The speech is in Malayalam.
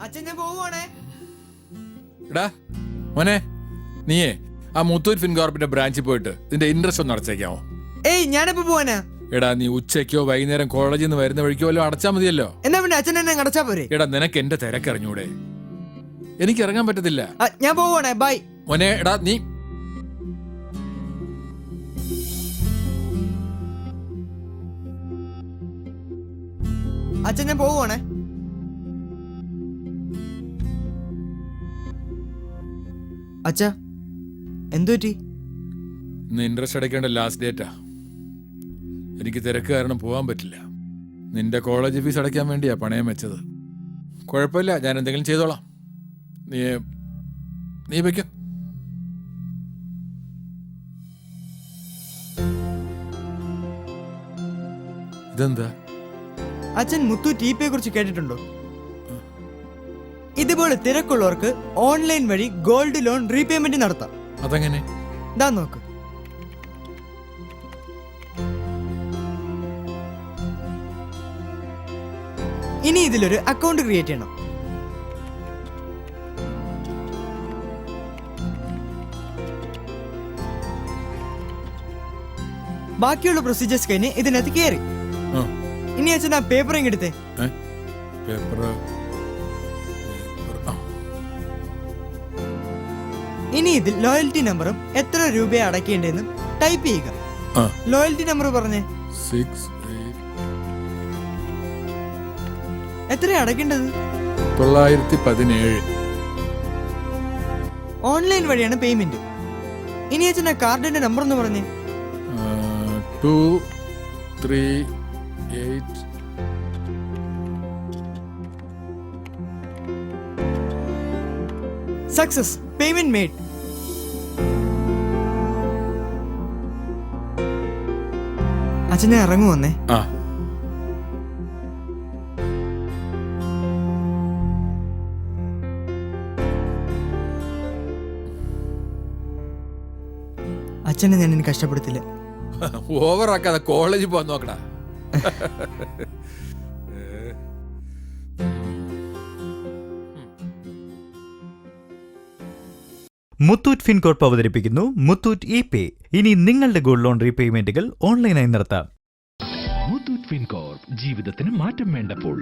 അച്ഛൻ ഞാൻ പോവുകയാണേ. എടാ മോനെ, നീയേ ആ മുത്തൂറ്റ് ഫിൻകോർപ്പിന്റെ ബ്രാഞ്ചിൽ പോയിട്ട് ഇതിന്റെ ഇൻട്രസ്റ്റ് ഒന്ന് അടച്ചേക്കാമോ? ഏയ് ഞാനിപ്പോ പോവാനാ. എടാ നീ ഉച്ചയ്ക്കോ വൈകുന്നേരം കോളേജിൽ നിന്ന് വരുന്ന വഴിക്കോ വല്ലോ അടച്ചാൽ മതിയല്ലോ. എന്നാ പിന്നെ അച്ഛൻ എന്നെ അടച്ചാ പോരെ? എടാ നിനക്ക് എന്റെ തിരക്കറിഞ്ഞൂടെ? എനിക്ക് ഇറങ്ങാൻ പറ്റത്തില്ല. ഞാൻ പോവാണേ, ബൈ. മോനെ എടാ നീ അച്ഛൻ ഞാൻ പോവുകയാണേ. അച്ഛാ എന്തു പറ്റി? ഇന്ന് ഇൻട്രസ്റ്റ് അടയ്ക്കേണ്ട ലാസ്റ്റ് ഡേറ്റാ. എനിക്ക് തിരക്ക് കാരണം പോകാൻ പറ്റില്ല. നിന്റെ കോളേജ് ഫീസ് അടയ്ക്കാൻ വേണ്ടിയാ പണയം വെച്ചത്. കുഴപ്പമില്ല, ഞാൻ എന്തെങ്കിലും ചെയ്തോളാം. നീ വയ്ക്കോ. ഇതെന്താ? അച്ഛൻ മുത്തൂറ്റ് ടിപിയെ കുറിച്ച് കേട്ടിട്ടുണ്ടോ? ഇതുപോലെ തിരക്കുള്ളവർക്ക് ഓൺലൈൻ വഴി ഗോൾഡ് ലോൺ റീപേയ്മെന്റ് നടത്താം. അതെങ്ങനെ? ഇതാ നോക്ക്. ഇനി ഇതിലൊരു അക്കൗണ്ട് ക്രിയേറ്റ് ചെയ്യണം. ബാക്കിയുള്ള പ്രൊസീജിയേഴ്സ് കഴിഞ്ഞ് ഇതിനകത്ത് കയറി. ഇനി അച്ഛൻ ആ പേപ്പർ എടുത്തേ. ഇനി ഇതിൽ ലോയൽറ്റി നമ്പറും എത്ര രൂപയെ അടയ്ക്കേണ്ടതെന്നും ടൈപ്പ് ചെയ്യുക. ലോയൽറ്റി നമ്പർ പറഞ്ഞേ. എത്രയാ അടയ്ക്കേണ്ടത്? 917. ഓൺലൈൻ വഴിയാണ് പേയ്മെന്റ്. ഇനി അച്ഛൻ ആ കാർഡിന്റെ നമ്പർ ഒന്ന് പറഞ്ഞേ. 238. Success, payment made. അച്ഛൻ ഞാൻ ഇറങ്ങുവന്നേ. അച്ഛനെ ഞാൻ ഇനി കഷ്ടപ്പെടുത്തില്ല. ഓവറാക്കാതെ കോളേജിൽ പോകാൻ നോക്കടാ. മുത്തൂറ്റ് ഫിൻകോർപ്പ് അവതരിപ്പിക്കുന്നു മുത്തൂറ്റ് ഇ-പേ. ഇനി നിങ്ങളുടെ ഗോൾഡ് ലോൺ റീപേയ്മെന്റുകൾ ഓൺലൈനായി നടത്താം. മുത്തൂറ്റ് ഫിൻകോർപ്പ്, ജീവിതത്തിന് മാറ്റം വേണ്ടപ്പോൾ.